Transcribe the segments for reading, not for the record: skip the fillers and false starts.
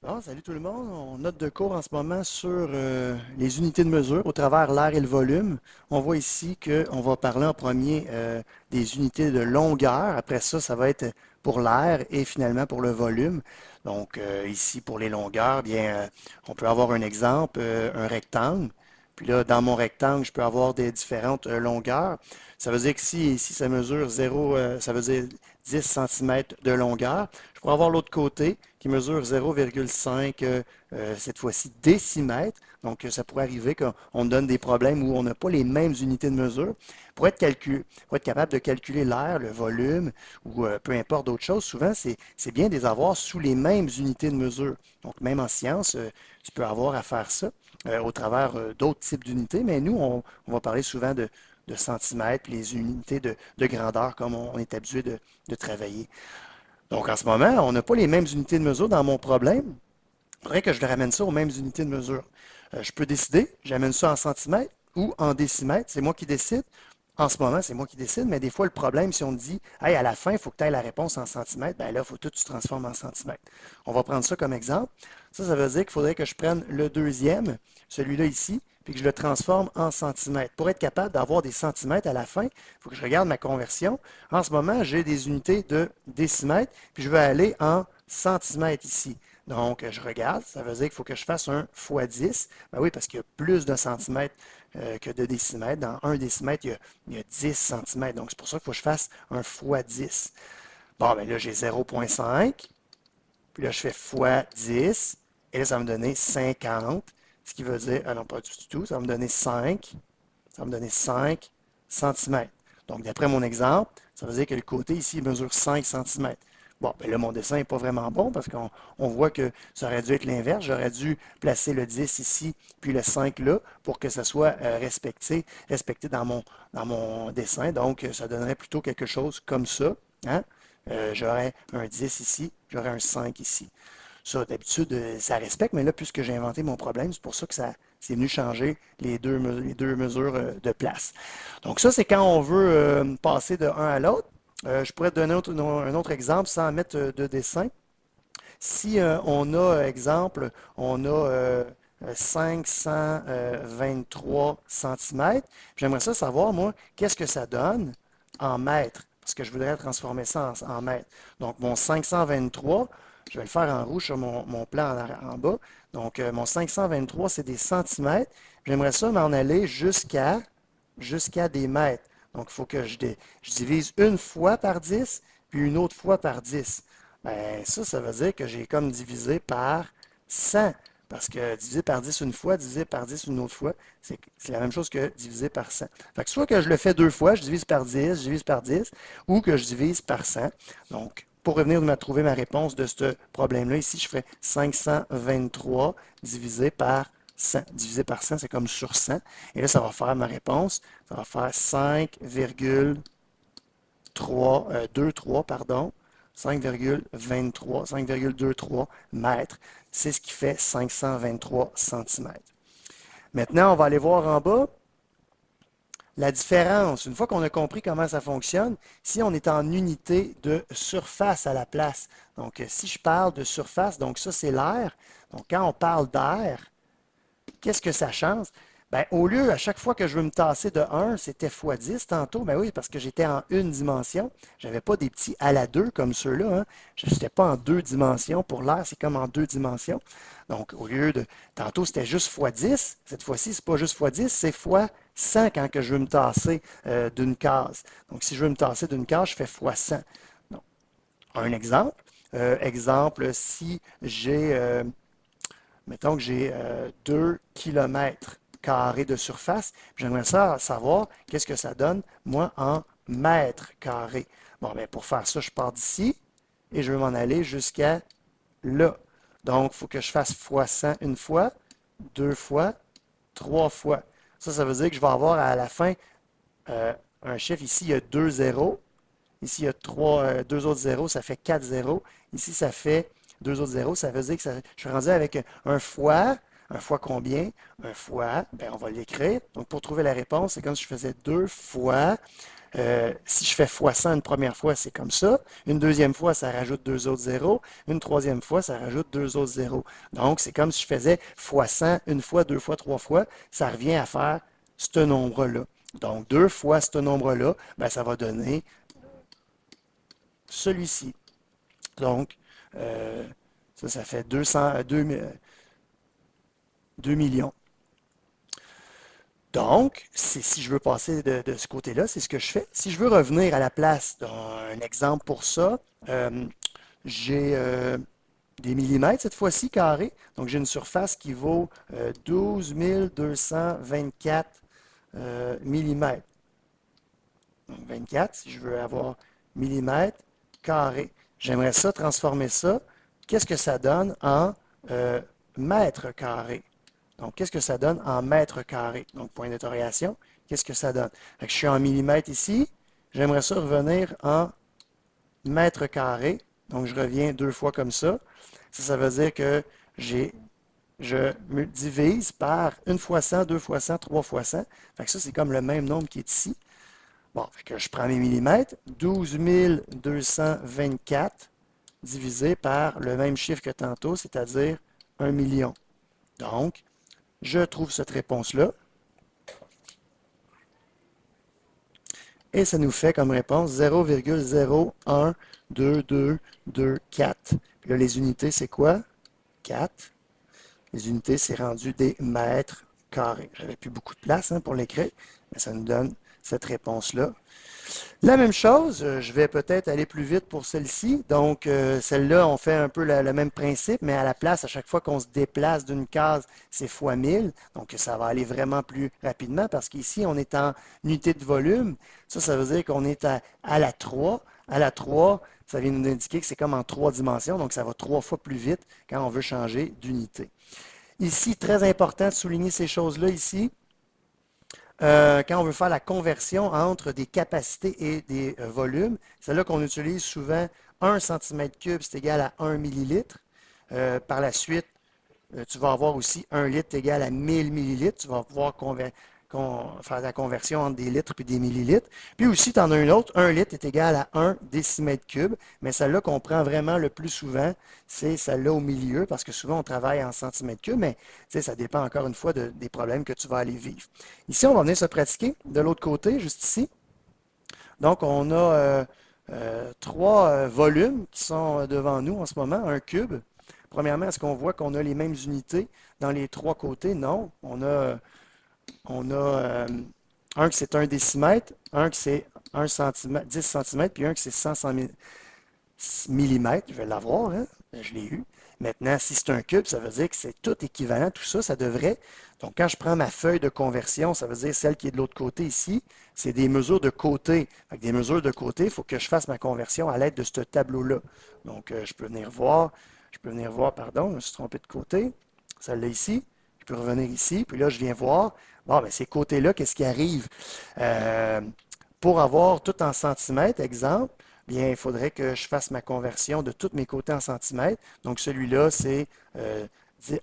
Ah, salut tout le monde. On note de cours en ce moment sur les unités de mesure au travers l'air et le volume. On voit ici qu'on va parler en premier des unités de longueur. Après ça, ça va être pour l'air et finalement pour le volume. Donc ici pour les longueurs, bien, on peut avoir un exemple, un rectangle. Puis là, dans mon rectangle, je peux avoir des différentes longueurs. Ça veut dire que si ici ça mesure 0, ça veut dire 10 cm de longueur, je pourrais avoir l'autre côté qui mesure 0,5 cette fois-ci décimètres. Donc, ça pourrait arriver qu'on donne des problèmes où on n'a pas les mêmes unités de mesure. Pour être capable de calculer l'air, le volume ou peu importe d'autres choses, souvent, c'est bien de les avoir sous les mêmes unités de mesure. Donc, même en sciences, tu peux avoir à faire ça au travers d'autres types d'unités, mais nous, on va parler souvent de centimètres, les unités de grandeur comme on est habitué de travailler. Donc, en ce moment, on n'a pas les mêmes unités de mesure dans mon problème. Il faudrait que je le ramène ça aux mêmes unités de mesure. Je peux décider, j'amène ça en centimètres ou en décimètres. C'est moi qui décide. En ce moment, c'est moi qui décide, mais des fois, le problème, si on dit, hey, à la fin, il faut que tu aies la réponse en centimètres, bien là, il faut tout que tu transformes en centimètres. On va prendre ça comme exemple. Ça veut dire qu'il faudrait que je prenne le deuxième, celui-là ici, puis que je le transforme en centimètres. Pour être capable d'avoir des centimètres à la fin, il faut que je regarde ma conversion. En ce moment, j'ai des unités de décimètres, puis je vais aller en centimètres ici. Donc, je regarde, ça veut dire qu'il faut que je fasse un fois 10. Ben oui, parce qu'il y a plus de centimètres que de décimètres. Dans un décimètre, il y a 10 centimètres. Donc, c'est pour ça qu'il faut que je fasse un fois 10. Bon, ben là, j'ai 0,5. Puis là, je fais fois 10. Et là, ça va me donner 50. Ce qui veut dire, ah non, pas du tout, ça va me donner 5. Ça va me donner 5 centimètres. Donc, d'après mon exemple, ça veut dire que le côté ici mesure 5 centimètres. Bon, ben là, mon dessin n'est pas vraiment bon parce qu'on voit que ça aurait dû être l'inverse. J'aurais dû placer le 10 ici, puis le 5 là, pour que ça soit respecté dans mon dessin. Donc, ça donnerait plutôt quelque chose comme ça. Hein? J'aurais un 10 ici, j'aurais un 5 ici. Ça, d'habitude, ça respecte, mais là, puisque j'ai inventé mon problème, c'est pour ça que ça c'est venu changer les deux mesures de place. Donc ça, c'est quand on veut passer de un à l'autre. Je pourrais te donner un autre exemple sans mettre de dessin. Si on a, exemple, on a 523 centimètres, j'aimerais ça savoir, moi, qu'est-ce que ça donne en mètres, parce que je voudrais transformer ça en mètres. Donc, mon 523, je vais le faire en rouge sur mon plan en bas. Donc, mon 523, c'est des centimètres. J'aimerais ça m'en aller jusqu'à des mètres. Donc, il faut que je divise une fois par 10, puis une autre fois par 10. Ben, ça veut dire que j'ai comme divisé par 100. Parce que diviser par 10 une fois, diviser par 10 une autre fois, c'est la même chose que diviser par 100. Fait que soit que je le fais deux fois, je divise par 10, je divise par 10, ou que je divise par 100. Donc, pour revenir de trouver ma réponse de ce problème-là, ici, je ferais 523 divisé par 100. Divisé par 100, c'est comme sur 100. Et là, ça va faire ma réponse. Ça va faire 5,23, pardon. 5,23, 5,23 mètres. C'est ce qui fait 523 centimètres. Maintenant, on va aller voir en bas la différence. Une fois qu'on a compris comment ça fonctionne, si on est en unité de surface à la place. Donc, si je parle de surface, donc ça, c'est l'air. Donc, quand on parle d'air, qu'est-ce que ça change? Ben, au lieu, à chaque fois que je veux me tasser de 1, c'était fois 10 tantôt. Ben oui, parce que j'étais en une dimension. Je n'avais pas des petits à la 2 comme ceux-là. Hein. Je n'étais pas en deux dimensions. Pour l'air, c'est comme en deux dimensions. Donc, au lieu de. Tantôt, c'était juste fois 10. Cette fois-ci, ce n'est pas juste fois 10, c'est fois 100 quand que je veux me tasser d'une case. Donc, si je veux me tasser d'une case, je fais fois 100. Donc, un exemple. Exemple, si j'ai mettons que j'ai 2 km carrés de surface. J'aimerais savoir qu'est-ce que ça donne, moi, en mètres carrés. Bon, bien, pour faire ça, je pars d'ici et je vais m'en aller jusqu'à là. Donc, il faut que je fasse fois 100 une fois, deux fois, trois fois. Ça veut dire que je vais avoir à la fin un chiffre. Ici, il y a deux zéros. Ici, il y a deux autres zéros, ça fait 4 zéros. Ici, ça fait deux autres zéros, ça veut dire que je suis rendu avec un fois. Un fois combien? Un fois, ben, on va l'écrire. Donc, pour trouver la réponse, c'est comme si je faisais 2 fois Si je fais fois 100 une première fois, c'est comme ça. Une deuxième fois, ça rajoute deux autres zéros. Une troisième fois, ça rajoute deux autres zéros. Donc, c'est comme si je faisais fois 100 une fois, deux fois, trois fois. Ça revient à faire ce nombre-là. Donc, deux fois ce nombre-là, ben, ça va donner celui-ci. Donc, euh, ça fait 2 millions. Donc, si je veux passer de ce côté-là, c'est ce que je fais. Si je veux revenir à la place d'un exemple pour ça, j'ai des millimètres cette fois-ci carrés. Donc, j'ai une surface qui vaut 12 224 millimètres. Donc, 24, si je veux avoir millimètres carrés. J'aimerais ça, transformer ça. Qu'est-ce que ça donne en mètres carrés? Donc, qu'est-ce que ça donne en mètres carrés? Donc, point d'interrogation, qu'est-ce que ça donne? Fait que je suis en millimètres ici. J'aimerais ça revenir en mètres carrés. Donc, je reviens deux fois comme ça. Ça veut dire que je me divise par une fois 100, deux fois 100, trois fois 100. Fait que ça, c'est comme le même nombre qui est ici. Bon, fait que je prends mes millimètres. 12 224 divisé par le même chiffre que tantôt, c'est-à-dire 1 million. Donc, je trouve cette réponse-là. Et ça nous fait comme réponse 0,012224. Puis là, les unités, c'est quoi? 4. Les unités, c'est rendu des mètres carrés. J'avais plus beaucoup de place pour l'écrire, mais ça nous donne cette réponse-là. La même chose, je vais peut-être aller plus vite pour celle-ci. Donc, celle-là, on fait un peu le même principe, mais à la place, à chaque fois qu'on se déplace d'une case, c'est fois 1000. Donc, ça va aller vraiment plus rapidement parce qu'ici, on est en unité de volume. Ça veut dire qu'on est à la 3. À la 3, ça vient nous indiquer que c'est comme en 3 dimensions. Donc, ça va 3 fois plus vite quand on veut changer d'unité. Ici, très important de souligner ces choses-là ici. Quand on veut faire la conversion entre des capacités et des volumes, c'est là qu'on utilise souvent 1 cm3, c'est égal à 1 millilitre. Par la suite, tu vas avoir aussi 1 litre égal à 1000 millilitres. Tu vas pouvoir faire la conversion entre des litres et des millilitres. Puis aussi, tu en as une autre, 1 litre est égal à 1 décimètre cube, mais celle-là qu'on prend vraiment le plus souvent, c'est celle-là au milieu, parce que souvent on travaille en centimètres cubes, mais ça dépend encore une fois des problèmes que tu vas aller vivre. Ici, on va venir se pratiquer de l'autre côté, juste ici. Donc, on a trois volumes qui sont devant nous en ce moment, un cube. Premièrement, est-ce qu'on voit qu'on a les mêmes unités dans les trois côtés? Non. On a un qui c'est 1 décimètre, un qui c'est 1 centimètre, 10 cm, puis un qui c'est 100 millimètres. Je vais l'avoir, hein? Je l'ai eu. Maintenant, si c'est un cube, ça veut dire que c'est tout équivalent. Tout ça, ça devrait. Donc, quand je prends ma feuille de conversion, ça veut dire celle qui est de l'autre côté ici, c'est des mesures de côté. Avec des mesures de côté, il faut que je fasse ma conversion à l'aide de ce tableau-là. Donc, je peux venir voir, pardon, je me suis trompé de côté. Celle-là ici. Je peux revenir ici, puis là, je viens voir. Bon, ben, ces côtés-là, qu'est-ce qui arrive? Euh, pour avoir tout en centimètres, exemple, bien, il faudrait que je fasse ma conversion de tous mes côtés en centimètres. Donc, celui-là, c'est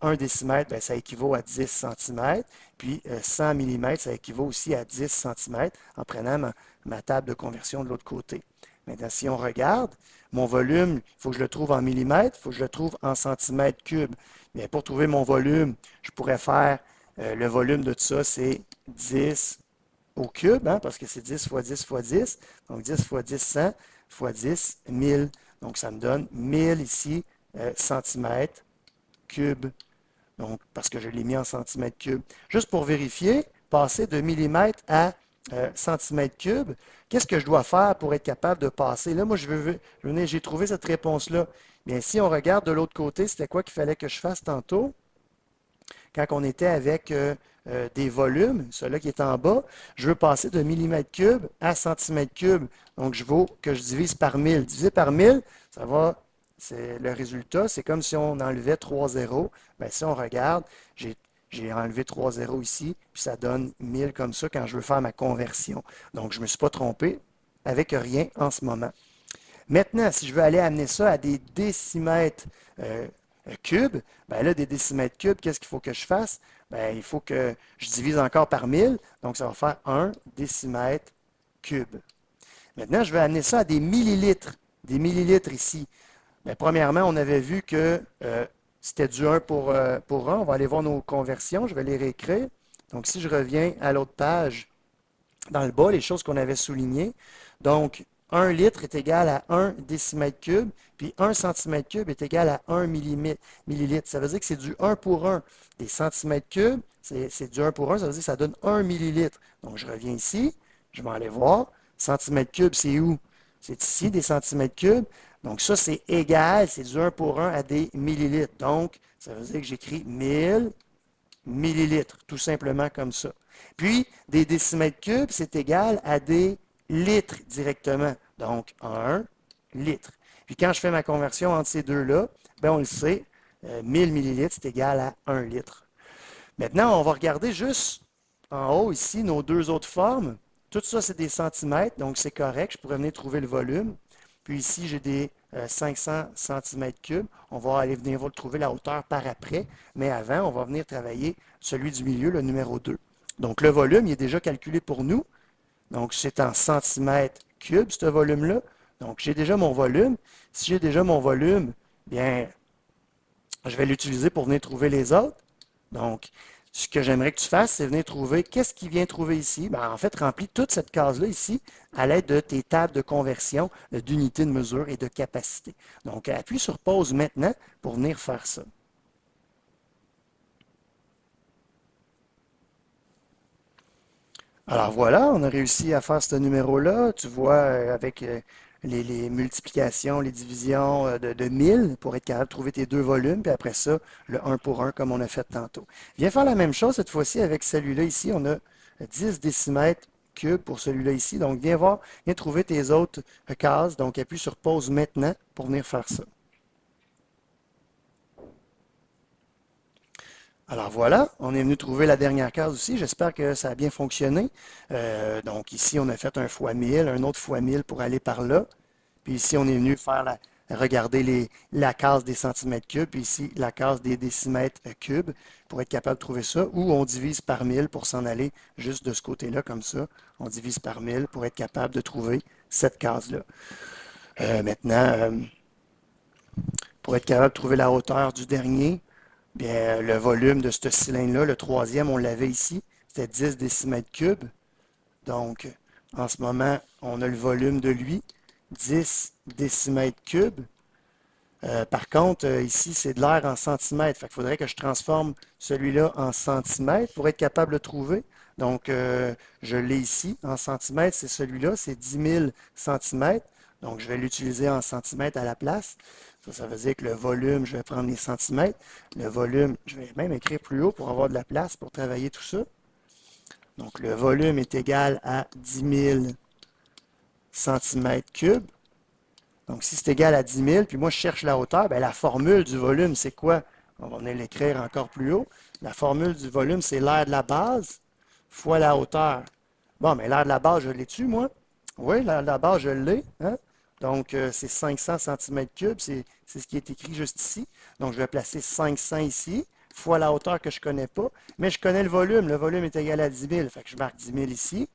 1 décimètre, bien, ça équivaut à 10 centimètres. Puis, 100 millimètres, ça équivaut aussi à 10 centimètres en prenant ma table de conversion de l'autre côté. Maintenant, si on regarde, mon volume, il faut que je le trouve en millimètres, il faut que je le trouve en centimètres cubes. Bien, pour trouver mon volume, je pourrais faire le volume de tout ça, c'est 10 au cube, hein, parce que c'est 10 fois 10 fois 10. Donc 10 fois 10, 100 fois 10, 1000. Donc ça me donne 1000 ici, centimètres cubes. Donc, parce que je l'ai mis en centimètres cubes. Juste pour vérifier, passer de millimètres à centimètres cubes, qu'est-ce que je dois faire pour être capable de passer? Là, moi, j'ai trouvé cette réponse-là. Bien, si on regarde de l'autre côté, c'était quoi qu'il fallait que je fasse tantôt? Quand on était avec des volumes, celui-là qui est en bas, je veux passer de millimètres cubes à centimètres cubes. Donc, je veux que je divise par 1000. Diviser par 1000, ça va, c'est le résultat, c'est comme si on enlevait 3 zéros. Bien, si on regarde, j'ai enlevé 3 zéros ici, puis ça donne 1000 comme ça quand je veux faire ma conversion. Donc, je ne me suis pas trompé avec rien en ce moment. Maintenant, si je veux aller amener ça à des décimètres cubes, bien là, des décimètres cubes, qu'est-ce qu'il faut que je fasse? Bien, il faut que je divise encore par 1000, donc ça va faire 1 décimètre cube. Maintenant, je vais amener ça à des millilitres. Des millilitres ici. Bien, premièrement, on avait vu que c'était du 1 pour 1. On va aller voir nos conversions. Je vais les réécrire. Donc, si je reviens à l'autre page, dans le bas, les choses qu'on avait soulignées. Donc, 1 litre est égal à 1 décimètre cube, puis 1 centimètre cube est égal à 1 millilitre. Ça veut dire que c'est du 1 pour 1. Des centimètres cubes, c'est du 1 pour 1, ça veut dire que ça donne 1 millilitre. Donc, je reviens ici, je vais aller voir. Centimètre cube, c'est où? C'est ici, des centimètres cubes. Donc, ça, c'est égal, c'est du 1 pour 1 à des millilitres. Donc, ça veut dire que j'écris 1000 millilitres, tout simplement comme ça. Puis, des décimètres cubes, c'est égal à des litres directement. Donc, 1 litre. Puis, quand je fais ma conversion entre ces deux-là, bien, on le sait, 1000 millilitres, c'est égal à 1 litre. Maintenant, on va regarder juste en haut ici nos deux autres formes. Tout ça, c'est des centimètres, donc c'est correct. Je pourrais venir trouver le volume. Puis ici, j'ai des 500 centimètres cubes. On va aller venir trouver la hauteur par après. Mais avant, on va venir travailler celui du milieu, le numéro 2. Donc, le volume, il est déjà calculé pour nous. Donc, c'est en centimètres cubes, ce volume-là. Donc, j'ai déjà mon volume. Si j'ai déjà mon volume, bien, je vais l'utiliser pour venir trouver les autres. Donc, ce que j'aimerais que tu fasses, c'est venir trouver qu'est-ce qu'il vient trouver ici. Ben, en fait, remplis toute cette case-là ici à l'aide de tes tables de conversion d'unités de mesure et de capacité. Donc, appuie sur pause maintenant pour venir faire ça. Alors voilà, on a réussi à faire ce numéro-là. Tu vois, avec les multiplications, les divisions de 1000 pour être capable de trouver tes deux volumes, puis après ça, le 1 pour 1 comme on a fait tantôt. Viens faire la même chose cette fois-ci avec celui-là ici. On a 10 décimètres cubes pour celui-là ici. Donc, viens voir, viens trouver tes autres cases. Donc, appuie sur pause maintenant pour venir faire ça. Alors voilà, on est venu trouver la dernière case aussi. J'espère que ça a bien fonctionné. Donc ici, on a fait un fois 1000, un autre fois 1000 pour aller par là. Puis ici, on est venu faire regarder la case des centimètres cubes, puis ici, la case des décimètres cubes pour être capable de trouver ça. Ou on divise par 1000 pour s'en aller juste de ce côté-là, comme ça. On divise par 1000 pour être capable de trouver cette case-là. Maintenant, pour être capable de trouver la hauteur du dernier, bien, le volume de ce cylindre-là, le troisième, on l'avait ici, c'était 10 décimètres cubes. Donc, en ce moment, on a le volume de lui, 10 décimètres cubes. Par contre, ici, c'est de l'air en centimètres. Fait qu'il faudrait que je transforme celui-là en centimètres pour être capable de le trouver. Donc, je l'ai ici en centimètres, c'est celui-là, c'est 10 000 centimètres. Donc, je vais l'utiliser en centimètres à la place. Ça veut dire que le volume, je vais prendre les centimètres. Le volume, je vais même écrire plus haut pour avoir de la place pour travailler tout ça. Donc, le volume est égal à 10 000 centimètres cubes. Donc, si c'est égal à 10 000, puis moi, je cherche la hauteur, bien, la formule du volume, c'est quoi? On va venir l'écrire encore plus haut. La formule du volume, c'est l'air de la base fois la hauteur. Bon, mais l'air de la base, je l'ai-tu, moi? Oui, l'air de la base, je l'ai. Hein? Donc, c'est 500 cm3, c'est ce qui est écrit juste ici. Donc, je vais placer 500 ici, fois la hauteur que je ne connais pas. Mais je connais le volume. Le volume est égal à 10 000. Fait que je marque 10 000 ici.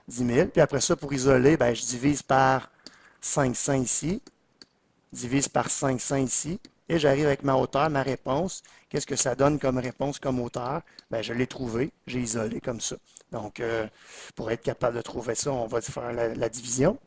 10 000. Puis après ça, pour isoler, ben, je divise par 500 ici, divise par 500 ici, et j'arrive avec ma hauteur, ma réponse. Qu'est-ce que ça donne comme réponse, comme hauteur? Ben, je l'ai trouvé, j'ai isolé comme ça. Donc, pour être capable de trouver ça, on va faire la division.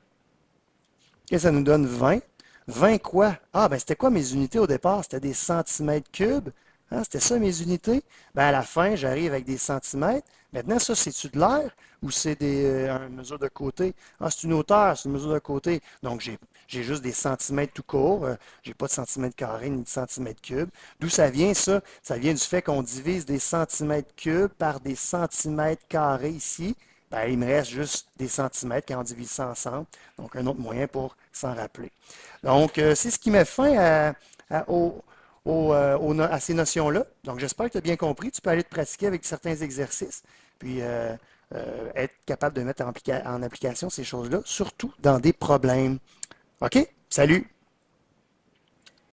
Et ça nous donne 20. 20 quoi? Ah, ben c'était quoi mes unités au départ? C'était des centimètres cubes. Hein, c'était ça mes unités? Ben à la fin, j'arrive avec des centimètres. Maintenant, ça, c'est-tu de l'air ou c'est une mesure de côté? Ah, c'est une hauteur, c'est une mesure de côté. Donc, j'ai juste des centimètres tout court. J'ai pas de centimètres carrés ni de centimètres cubes. D'où ça vient, ça? Ça vient du fait qu'on divise des centimètres cubes par des centimètres carrés ici. Ben, il me reste juste des centimètres quand on divise ça ensemble. Donc, un autre moyen pour s'en rappeler. Donc, c'est ce qui met fin à ces notions-là. Donc, j'espère que tu as bien compris. Tu peux aller te pratiquer avec certains exercices, puis être capable de mettre en application ces choses-là, surtout dans des problèmes. OK? Salut!